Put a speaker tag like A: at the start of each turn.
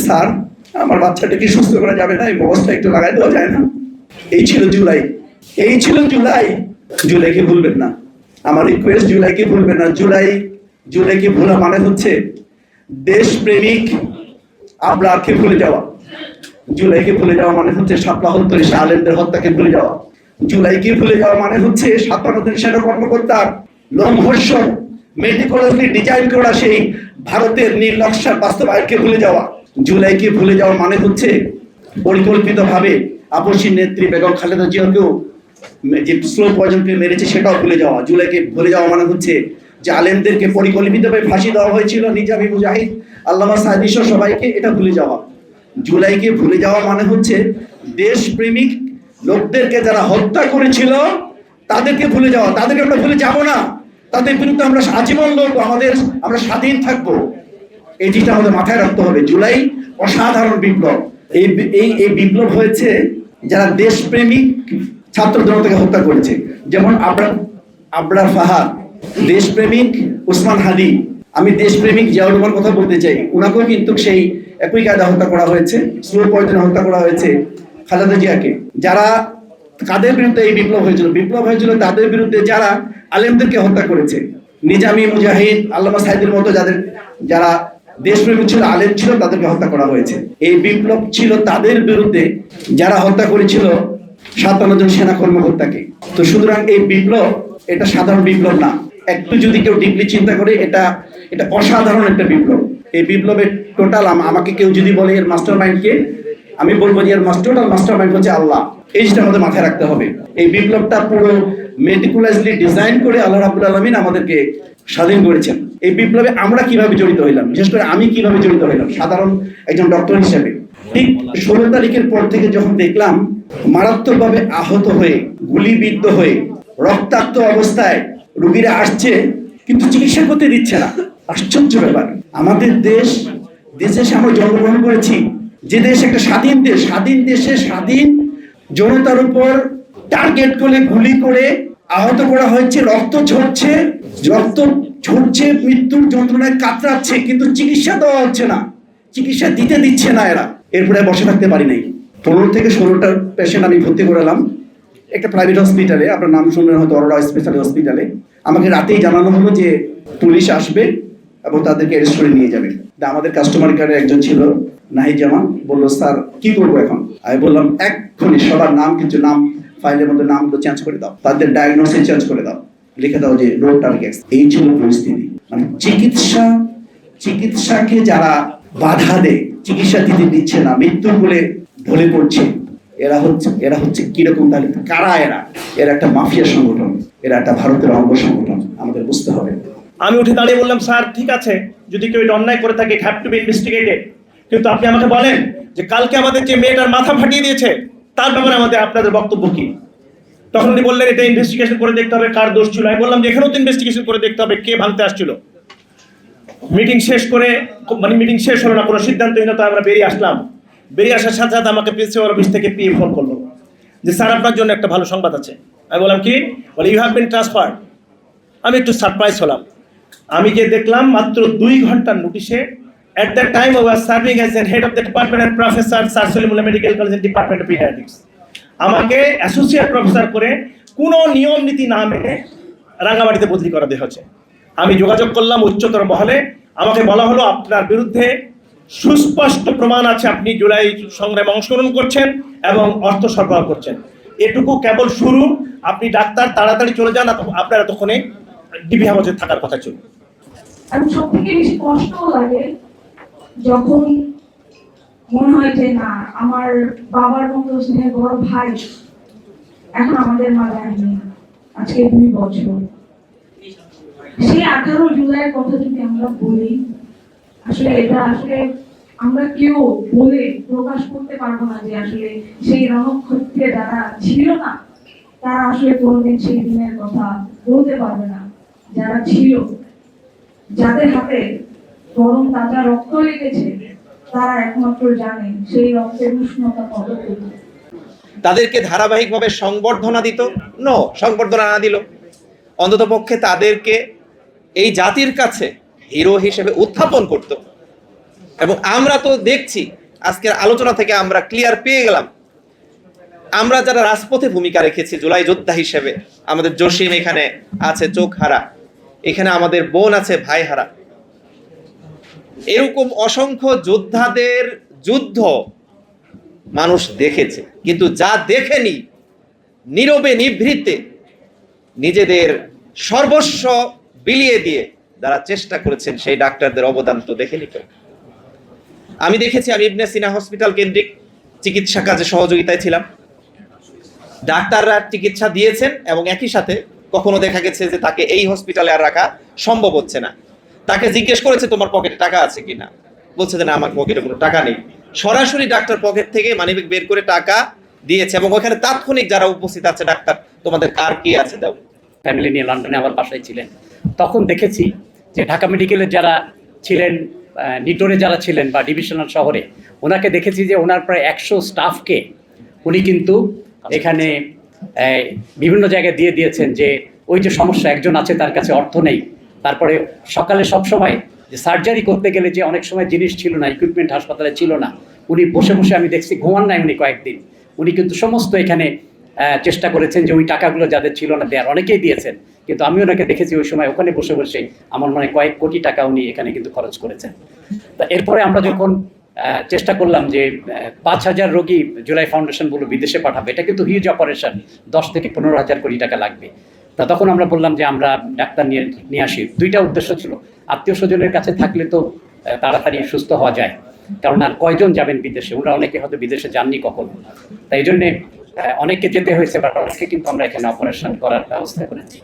A: Sir আমার বাচ্চাটাকে সুস্থ করা যাবে না, এই মগজটা একটু লাগাই দেওয়া যায় না। এই ছিল জুলাই, এই ছিল জুলাই। জুলাইকে ভুলবেন না, আমার রিকোয়েস্ট, জুলাইকে ভুলবেন না। জুলাইকে ভোলা মানে হচ্ছে দেশপ্রেমিক আবরারকে ভুলে যাওয়া। জুলাইকে ভুলে যাওয়া মানে হচ্ছে শাপলা হত্যা আলেমদের হত্যাকে ভুলে যাওয়া। জুলাইকে ভুলে যাওয়া মানে হচ্ছে 57 জন সেনা কর্মকর্তার লোমহর্ষণ মেটিকুলাসলি ডিজাইন করা সেই ভারতের নীল নকশার বাস্তবায়নকে ভুলে যাওয়া। জুলাইকে ভুলে যাওয়া মানে হচ্ছে পরিকল্পিতভাবে আপসী নেত্রী বেগম খালেদা জিয়াকেও যে স্লো পয়জনকে মেরেছে সেটাও ভুলে যাওয়া। জুলাইকে ভুলে যাওয়া মানে হচ্ছে যে আলেমদেরকে পরিকল্পিতভাবে ফাঁসি দেওয়া হয়েছিল, নিজামী মুজাহিদ আল্লামা সাঈদী সহ সবাইকে, এটা ভুলে যাওয়া। জুলাইকে ভুলে যাওয়া মানে হচ্ছে দেশপ্রেমিক লোকদেরকে যারা হত্যা করেছিল তাদেরকে ভুলে যাওয়া। তাদেরকে আমরা ভুলে যাব না, তাদের বিরুদ্ধে আমরা আজীবন লড়বো, আমরা স্বাধীন থাকবো। এই জিনিসটা আমাদের মাথায় রাখতে হবে। জুলাই অসাধারণ বিপ্লব। এই বিপ্লব হয়েছে যারা দেশপ্রেমিক ছাত্র জনতাকে হত্যা করেছে, যেমন আবরার ফাহাদ, দেশপ্রেমিক উসমান হাদি। আমি দেশপ্রেমিক জিয়াউর রহমান কথা বলতে চাই, ওনাকেও কিন্তু সেই একই কায়দা হত্যা করা হয়েছে, স্লো পয়জনে হত্যা করা হয়েছে খালেদা জিয়াকে। যারা কাদের বিরুদ্ধে এই বিপ্লব হয়েছিল তাদের বিরুদ্ধে যারা আলেমদেরকে হত্যা করেছে, নিজামী মুজাহিদ আল্লামা সাঈদীর মতো যারা দেশপ্রেমিক ছিল, আলেম ছিল, তাদেরকে হত্যা করা হয়েছে। এই বিপ্লব ছিল তাদের বিরুদ্ধে যারা হত্যা করেছিল 57 জন সেনা কর্মকর্তাকে। তো সুতরাং এই বিপ্লব এটা সাধারণ বিপ্লব না। একটু যদি কেউ ডিপলি চিন্তা করে, এটা অসাধারণ একটা বিপ্লব। এই বিপ্লবের টোটাল আমাকে কেউ যদি বলে এর মাস্টার মাইন্ডকে, আমি বলবো যে এর মাস্টার মাইন্ড হচ্ছে আল্লাহ। এই জিনিসটা আমাদের মাথায় রাখতে হবে। এই বিপ্লবটা পুরো মেটিকুলাসলি ডিজাইন করে আল্লাহ রাব্বুল আলামিন আমাদেরকে স্বাধীন করেছেন। এই বিপ্লবে আমরা কিভাবে জড়িত হইলাম, বিশেষ করে আমি কিভাবে জড়িত হইলাম সাধারণ একজন ডক্টর হিসেবে। ঠিক 16 তারিখের পর থেকে যখন দেখলাম মারাত্মকভাবে আহত হয়ে, গুলিবিদ্ধ হয়ে, রক্তাক্ত অবস্থায় রোগীরা আসছে কিন্তু চিকিৎসা করতে দিচ্ছে না। আশ্চর্য ব্যাপার। আমাদের দেশে আমরা জন্মগ্রহণ করেছি, যে দেশ একটা স্বাধীন দেশে স্বাধীন জনতার উপর টার্গেট করে গুলি করে আহত করা হয়েছে, রক্ত ঝরছে, মৃত্যুর যন্ত্রণায় কাতরাচ্ছে, কিন্তু চিকিৎসা দেওয়া হচ্ছে না, চিকিৎসা দিতে দিচ্ছে না এরা। এরপরে বসে থাকতে পারি নাই। 15 থেকে 16টা পেশেন্ট আমি ভর্তি করালাম একটা প্রাইভেট হসপিটালে, আপনার নাম শুনলেন হয়তো, অরোরা স্পেশাল হসপিটালে। আমাকে রাতেই জানানো হলো যে পুলিশ আসবে এবং তাদেরকে অ্যারেস্ট করে নিয়ে যাবে। আমাদের কাস্টমার কেয়ারে একজন ছিল নাহিদ জামান, বললো স্যার কি করবো এখন? আমি বললাম এক্ষুনি সবার নাম, কিছু নাম ফাইলের মধ্যে নামগুলো চেঞ্জ করে দাও, তাদের ডায়াগনোসিস চেঞ্জ করে দাও, লিখে দাও যে লো টার্গেট। এই ছিল পরিস্থিতি। মানে চিকিৎসাকে যারা বাধা দেয়, চিকিৎসা দিতে দিচ্ছে না, মৃত্যু বলে ঢলে পড়ছে, এরা হচ্ছে কিরকম? তাহলে কারা এরা? এরা একটা মাফিয়া সংগঠন, এরা একটা ভারতের অঙ্গ সংগঠন, আমাদের বুঝতে হবে।
B: আমি উঠে দাঁড়িয়ে বললাম, স্যার ঠিক আছে, যদি কেউ অন্যায় করে থাকে, হ্যাভ টু বি ইনভেস্টিগেটেড, কিন্তু আপনি আমাকে বলেন যে কালকে আমাদের যে মেয়েটার মাথা ফাটিয়ে দিয়েছে তার ব্যাপারে আপনাদের বক্তব্য কি? তখন উনি বললেন এটা ইনভেস্টিগেশন করে দেখতে হবে কার দোষ ছিল। আমি বললাম যে এখানেও তো ইনভেস্টিগেশন করে দেখতে হবে কে ভাঙতে আসছিল। মিটিং শেষ হলো না, কোনো সিদ্ধান্তহীনতা আমরা বেরিয়ে আসলাম। বেরিয়ে আসার সাথে সাথে আমাকে প্রিন্সিপাল অফিস থেকে পিএ ফোন করলো যে স্যার আপনার জন্য একটা ভালো সংবাদ আছে। আমি বললাম কি? বলে ইউ হ্যাভ বিন ট্রান্সফার্ড। আমি একটু সারপ্রাইজ হলাম। আমি যে দেখলাম মাত্র 2 ঘন্টার নোটিশে, at that time I was serving as the head of the department and professor Sir Salimullah Medical College Department of Pediatrics, আমাকে অ্যাসোসিয়েট প্রফেসর করে কোনো নিয়ম নীতি না মেনে রাঙ্গামাটিতে বদলি করা হয়েছে। আমি যোগাযোগ করলাম উচ্চতর মহলে, আমাকে বলা হলো আপনার বিরুদ্ধে সুস্পষ্ট প্রমাণ আছে, আপনি জুলাই সংগ্রামে অংশগ্রহণ করছেন এবং অর্থ সরবরাহ করছেন, এটুকু কেবল শুরু, আপনি ডাক্তার তাড়াতাড়ি চলে যান, আপনার এতক্ষণে ডিবি হাজতে থাকার কথা ছিল।
C: আমি সব থেকে বেশি কষ্ট লাগে যখন মনে হয় যে না, আমার বাবার মতো স্নেহের বড় ভাই এখন আমাদের মাঝে আসেনি, আজকে 2 বছর। সেই 18 জুলাইয়ের কথা যদি আমরা বলি, আসলে এটা আমরা কেউ বলে প্রকাশ করতে পারবো না যে আসলে সেই রণক্ষেত্রে যারা ছিল না তারা আসলে কোনোদিন সেই দিনের কথা বলতে পারবে না। যারা ছিল, যাদের হাতে গরম তাজা রক্ত লেগেছে, তারা একমাত্র জানে সেই রক্তের উষ্ণতা কতটুকু।
D: তাদেরকে ধারাবাহিকভাবে সংবর্ধনা দিত, সংবর্ধনা না দিল, অন্তত পক্ষে তাদেরকে এই জাতির কাছে হিরো হিসেবে উত্থাপন করত। এবং আমরা তো দেখছি আজকের আলোচনা থেকে আমরা ক্লিয়ার পেয়ে গেলাম, আমরা যারা রাজপথে ভূমিকা রেখেছি জুলাই যোদ্ধা হিসেবে, আমাদের জসিম এখানে আছে চোখ হারা, এখানে আমাদের বোন আছে ভাই হারা, এরকম অসংখ্য যোদ্ধাদের যুদ্ধ মানুষ দেখেছে, কিন্তু যা দেখেনি নীরবে নিভৃতে নিজেদের সর্বস্ব বিলিয়ে দিয়ে যারা চেষ্টা করেছেন সেই ডাক্তারদের অবদান তো দেখেনি কেউ। আমি দেখেছি, আমি ইবনে সিনা হসপিটাল কেন্দ্রিক চিকিৎসা কাজে সহযোগিতায় ছিলাম, ডাক্তাররা চিকিৎসা দিয়েছেন এবং একই সাথে কখনো দেখা গেছে যে তাকে এই হসপিটালে আর রাখা সম্ভব হচ্ছে না, তাকে জিজ্ঞেস করেছে তোমার পকেটে টাকা আছে কিনা, বলছে যে না আমার পকেটে কোনো টাকা নেই, সরাসরি ডাক্তার পকেট থেকে মানিব্যাগ বের করে টাকা দিয়েছে এবং ওখানে তাৎক্ষণিক যারা উপস্থিত আছে, ডাক্তার তোমাদের কার কি আছে দাও।
E: ফ্যামিলি নিয়ে লন্ডনে আমার বাসায় ছিলেন, তখন দেখেছি যে ঢাকা মেডিকেলের যারা ছিলেন, নিটোরে যারা ছিলেন বা ডিভিশনাল শহরে, ওনাকে দেখেছি যে ওনার প্রায় 100 স্টাফকে উনি কিন্তু এখানে বিভিন্ন জায়গায় দিয়ে দিয়েছেন, যে ওই যে সমস্যা, একজন আছে তার কাছে অর্থ নেই, তারপরে সকালে সব সময় যে সার্জারি করতে গেলে যে অনেক সময় জিনিস ছিল না, ইকুইপমেন্ট হাসপাতালে ছিল না, উনি বসে বসে আমি দেখছি ঘুমান নাই উনি কয়েকদিন, উনি কিন্তু সমস্ত এখানে চেষ্টা করেছেন যে ওই টাকাগুলো যাদের ছিল না দেয়ার, অনেকেই দিয়েছেন, কিন্তু আমি ওনাকে দেখেছি ওই সময় ওখানে বসে বসে আমার মনে হয় কয়েক কোটি টাকা উনি এখানে কিন্তু খরচ করেছেন। তা এরপরে আমরা যখন চেষ্টা করলাম যে 5,000 রোগী জুলাই ফাউন্ডেশন বলে বিদেশে পাঠাবে, এটা কিন্তু হিউজ অপারেশন, 10 থেকে 15,000 কোটি টাকা লাগবে। তা তখন আমরা বললাম যে আমরা ডাক্তার নিয়ে আসি। দুইটা উদ্দেশ্য ছিল, আত্মীয় স্বজনের কাছে থাকলে তো তাড়াতাড়ি সুস্থ হওয়া যায়, কারণ আর কয়জন যাবেন বিদেশে, ওরা অনেকে হয়তো বিদেশে যাননি কখনো, তাই জন্যে অনেককে যেতে হয়েছে, বাট অনেকে কিন্তু আমরা এখানে অপারেশন করার ব্যবস্থা করেছি।